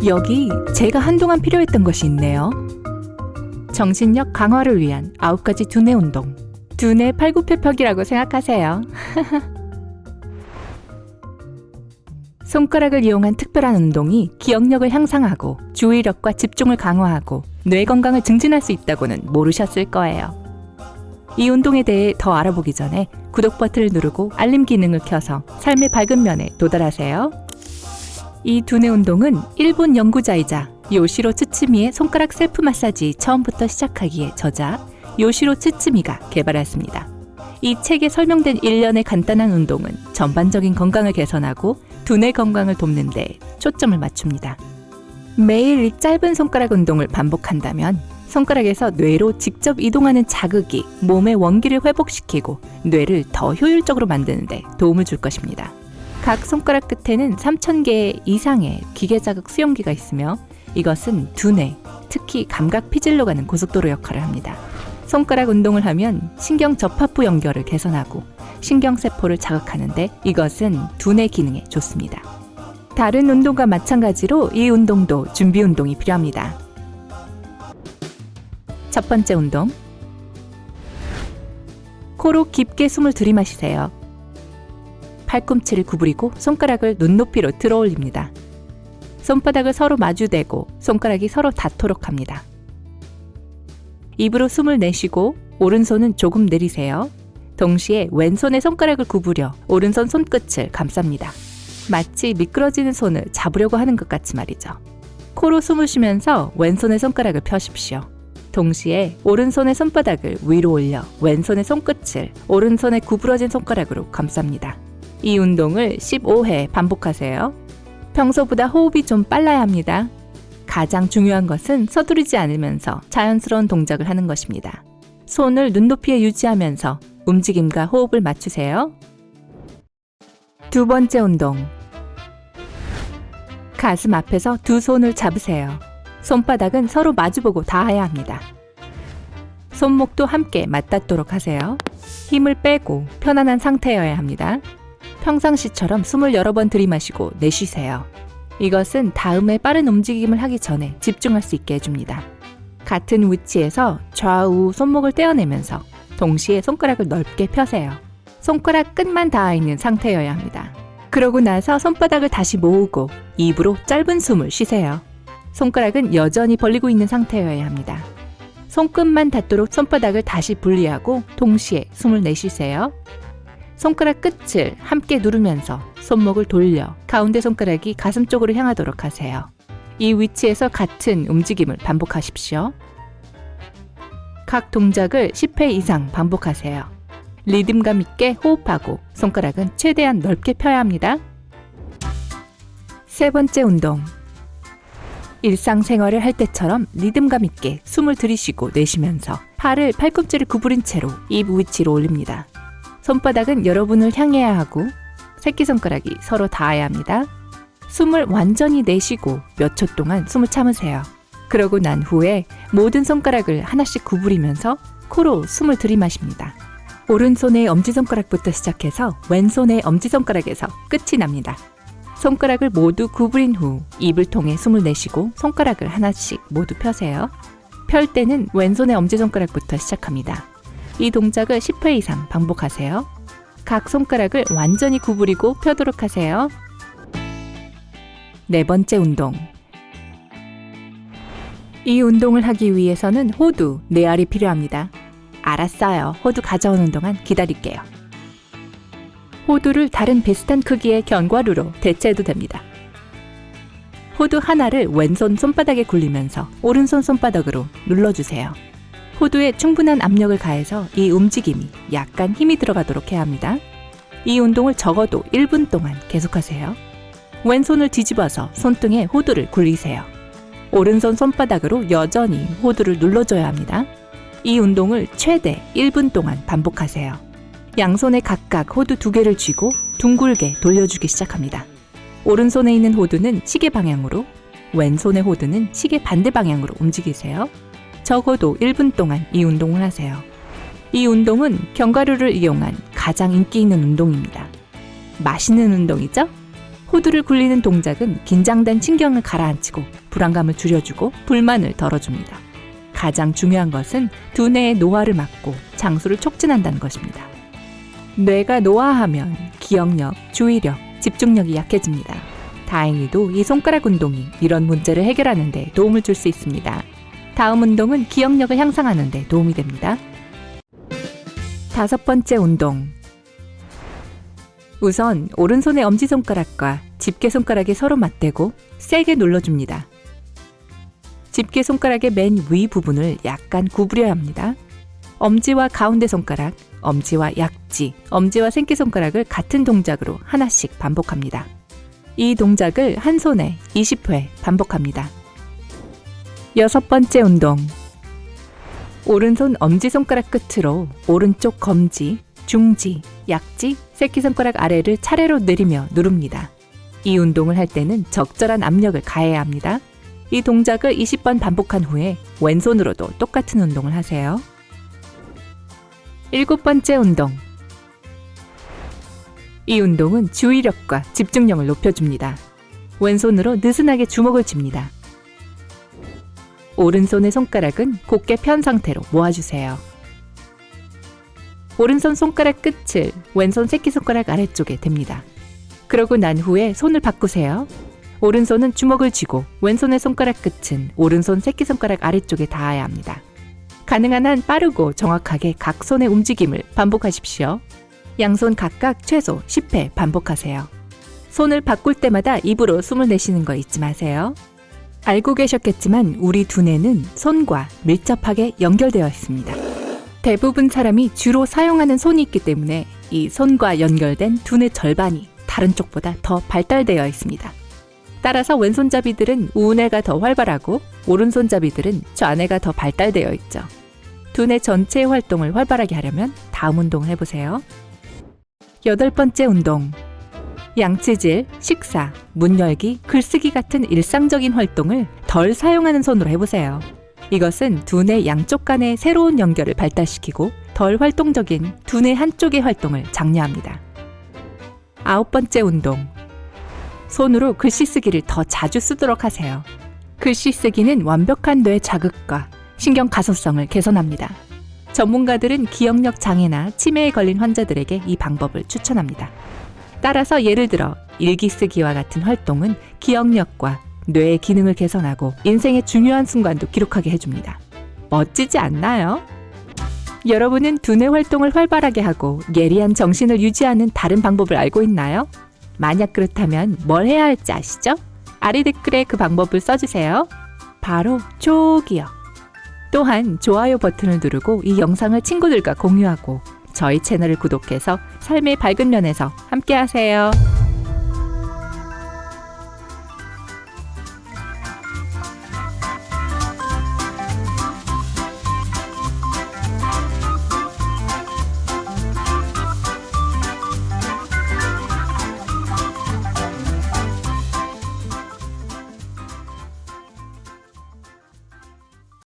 여기 제가 한동안 필요했던 것이 있네요. 정신력 강화를 위한 9가지 두뇌 운동. 두뇌 팔굽혀펴기라고 생각하세요. 손가락을 이용한 특별한 운동이 기억력을 향상하고 주의력과 집중을 강화하고 뇌 건강을 증진할 수 있다고는 모르셨을 거예요. 이 운동에 대해 더 알아보기 전에 구독 버튼을 누르고 알림 기능을 켜서 삶의 밝은 면에 도달하세요. 이 두뇌 운동은 일본 연구자이자 요시로 츠츠미의 손가락 셀프 마사지 처음부터 시작하기의 저자 요시로 츠츠미가 개발했습니다. 이 책에 설명된 일련의 간단한 운동은 전반적인 건강을 개선하고 두뇌 건강을 돕는 데 초점을 맞춥니다. 매일 이 짧은 손가락 운동을 반복한다면 손가락에서 뇌로 직접 이동하는 자극이 몸의 원기를 회복시키고 뇌를 더 효율적으로 만드는 데 도움을 줄 것입니다. 각 손가락 끝에는 3,000개 이상의 기계자극 수용기가 있으며 이것은 두뇌, 특히 감각 피질로 가는 고속도로 역할을 합니다. 손가락 운동을 하면 신경 접합부 연결을 개선하고 신경세포를 자극하는데 이것은 두뇌 기능에 좋습니다. 다른 운동과 마찬가지로 이 운동도 준비 운동이 필요합니다. 첫 번째 운동. 코로 깊게 숨을 들이마시세요. 팔꿈치를 구부리고 손가락을 눈높이로 들어 올립니다. 손바닥을 서로 마주대고 손가락이 서로 닿도록 합니다. 입으로 숨을 내쉬고 오른손은 조금 내리세요. 동시에 왼손의 손가락을 구부려 오른손 손끝을 감쌉니다. 마치 미끄러지는 손을 잡으려고 하는 것 같이 말이죠. 코로 숨을 쉬면서 왼손의 손가락을 펴십시오. 동시에 오른손의 손바닥을 위로 올려 왼손의 손끝을 오른손의 구부러진 손가락으로 감쌉니다. 이 운동을 15회 반복하세요. 평소보다 호흡이 좀 빨라야 합니다. 가장 중요한 것은 서두르지 않으면서 자연스러운 동작을 하는 것입니다. 손을 눈높이에 유지하면서 움직임과 호흡을 맞추세요. 두 번째 운동. 가슴 앞에서 두 손을 잡으세요. 손바닥은 서로 마주보고 닿아야 합니다. 손목도 함께 맞닿도록 하세요. 힘을 빼고 편안한 상태여야 합니다. 평상시처럼 숨을 여러 번 들이마시고 내쉬세요. 이것은 다음에 빠른 움직임을 하기 전에 집중할 수 있게 해줍니다. 같은 위치에서 좌우 손목을 떼어내면서 동시에 손가락을 넓게 펴세요. 손가락 끝만 닿아 있는 상태여야 합니다. 그러고 나서 손바닥을 다시 모으고 입으로 짧은 숨을 쉬세요. 손가락은 여전히 벌리고 있는 상태여야 합니다. 손끝만 닿도록 손바닥을 다시 분리하고 동시에 숨을 내쉬세요. 손가락 끝을 함께 누르면서 손목을 돌려 가운데 손가락이 가슴 쪽으로 향하도록 하세요. 이 위치에서 같은 움직임을 반복하십시오. 각 동작을 10회 이상 반복하세요. 리듬감 있게 호흡하고 손가락은 최대한 넓게 펴야 합니다. 세 번째 운동. 일상생활을 할 때처럼 리듬감 있게 숨을 들이쉬고 내쉬면서 팔을 팔꿈치를 구부린 채로 입 위치로 올립니다. 손바닥은 여러분을 향해야 하고 새끼손가락이 서로 닿아야 합니다. 숨을 완전히 내쉬고 몇 초 동안 숨을 참으세요. 그러고 난 후에 모든 손가락을 하나씩 구부리면서 코로 숨을 들이마십니다. 오른손의 엄지손가락부터 시작해서 왼손의 엄지손가락에서 끝이 납니다. 손가락을 모두 구부린 후 입을 통해 숨을 내쉬고 손가락을 하나씩 모두 펴세요. 펼 때는 왼손의 엄지손가락부터 시작합니다. 이 동작을 10회 이상 반복하세요. 각 손가락을 완전히 구부리고 펴도록 하세요. 네 번째 운동. 이 운동을 하기 위해서는 호두 4알이 필요합니다. 알았어요. 호두 가져오는 동안 기다릴게요. 호두를 다른 비슷한 크기의 견과류로 대체해도 됩니다. 호두 하나를 왼손 손바닥에 굴리면서 오른손 손바닥으로 눌러주세요. 호두에 충분한 압력을 가해서 이 움직임이 약간 힘이 들어가도록 해야 합니다. 이 운동을 적어도 1분 동안 계속하세요. 왼손을 뒤집어서 손등에 호두를 굴리세요. 오른손 손바닥으로 여전히 호두를 눌러줘야 합니다. 이 운동을 최대 1분 동안 반복하세요. 양손에 각각 호두 2개를 쥐고 둥글게 돌려주기 시작합니다. 오른손에 있는 호두는 시계 방향으로, 왼손의 호두는 시계 반대 방향으로 움직이세요. 적어도 1분 동안 이 운동을 하세요. 이 운동은 견과류를 이용한 가장 인기 있는 운동입니다. 맛있는 운동이죠? 호두를 굴리는 동작은 긴장된 신경을 가라앉히고 불안감을 줄여주고 불만을 덜어줍니다. 가장 중요한 것은 두뇌의 노화를 막고 장수를 촉진한다는 것입니다. 뇌가 노화하면 기억력, 주의력, 집중력이 약해집니다. 다행히도 이 손가락 운동이 이런 문제를 해결하는 데 도움을 줄 수 있습니다. 다음 운동은 기억력을 향상하는 데 도움이 됩니다. 5번째 운동. 우선 오른손의 엄지손가락과 집게손가락이 서로 맞대고 세게 눌러줍니다. 집게손가락의 맨 위 부분을 약간 구부려야 합니다. 엄지와 가운데 손가락, 엄지와 약지, 엄지와 새끼손가락을 같은 동작으로 하나씩 반복합니다. 이 동작을 한 손에 20회 반복합니다. 6번째 운동. 오른손 엄지손가락 끝으로 오른쪽 검지, 중지, 약지, 새끼손가락 아래를 차례로 내리며 누릅니다. 이 운동을 할 때는 적절한 압력을 가해야 합니다. 이 동작을 20번 반복한 후에 왼손으로도 똑같은 운동을 하세요. 7번째 운동. 이 운동은 주의력과 집중력을 높여줍니다. 왼손으로 느슨하게 주먹을 쥡니다. 오른손의 손가락은 곧게 편 상태로 모아주세요. 오른손 손가락 끝을 왼손 새끼손가락 아래쪽에 댑니다. 그러고 난 후에 손을 바꾸세요. 오른손은 주먹을 쥐고 왼손의 손가락 끝은 오른손 새끼손가락 아래쪽에 닿아야 합니다. 가능한 한 빠르고 정확하게 각 손의 움직임을 반복하십시오. 양손 각각 최소 10회 반복하세요. 손을 바꿀 때마다 입으로 숨을 내쉬는 거 잊지 마세요. 알고 계셨겠지만 우리 두뇌는 손과 밀접하게 연결되어 있습니다. 대부분 사람이 주로 사용하는 손이 있기 때문에 이 손과 연결된 두뇌 절반이 다른 쪽보다 더 발달되어 있습니다. 따라서 왼손잡이들은 우뇌가 더 활발하고 오른손잡이들은 좌뇌가 더 발달되어 있죠. 두뇌 전체의 활동을 활발하게 하려면 다음 운동을 해보세요. 8번째 운동. 양치질, 식사, 문 열기, 글쓰기 같은 일상적인 활동을 덜 사용하는 손으로 해보세요. 이것은 두뇌 양쪽 간의 새로운 연결을 발달시키고 덜 활동적인 두뇌 한쪽의 활동을 장려합니다. 9번째 운동. 손으로 글씨 쓰기를 더 자주 쓰도록 하세요. 글씨 쓰기는 완벽한 뇌 자극과 신경 가소성을 개선합니다. 전문가들은 기억력 장애나 치매에 걸린 환자들에게 이 방법을 추천합니다. 따라서 예를 들어 일기 쓰기와 같은 활동은 기억력과 뇌의 기능을 개선하고 인생의 중요한 순간도 기록하게 해줍니다. 멋지지 않나요? 여러분은 두뇌 활동을 활발하게 하고 예리한 정신을 유지하는 다른 방법을 알고 있나요? 만약 그렇다면 뭘 해야 할지 아시죠? 아래 댓글에 그 방법을 써주세요. 바로 쪽이요. 또한 좋아요 버튼을 누르고 이 영상을 친구들과 공유하고 저희 채널을 구독해서 삶의 밝은 면에서 함께하세요.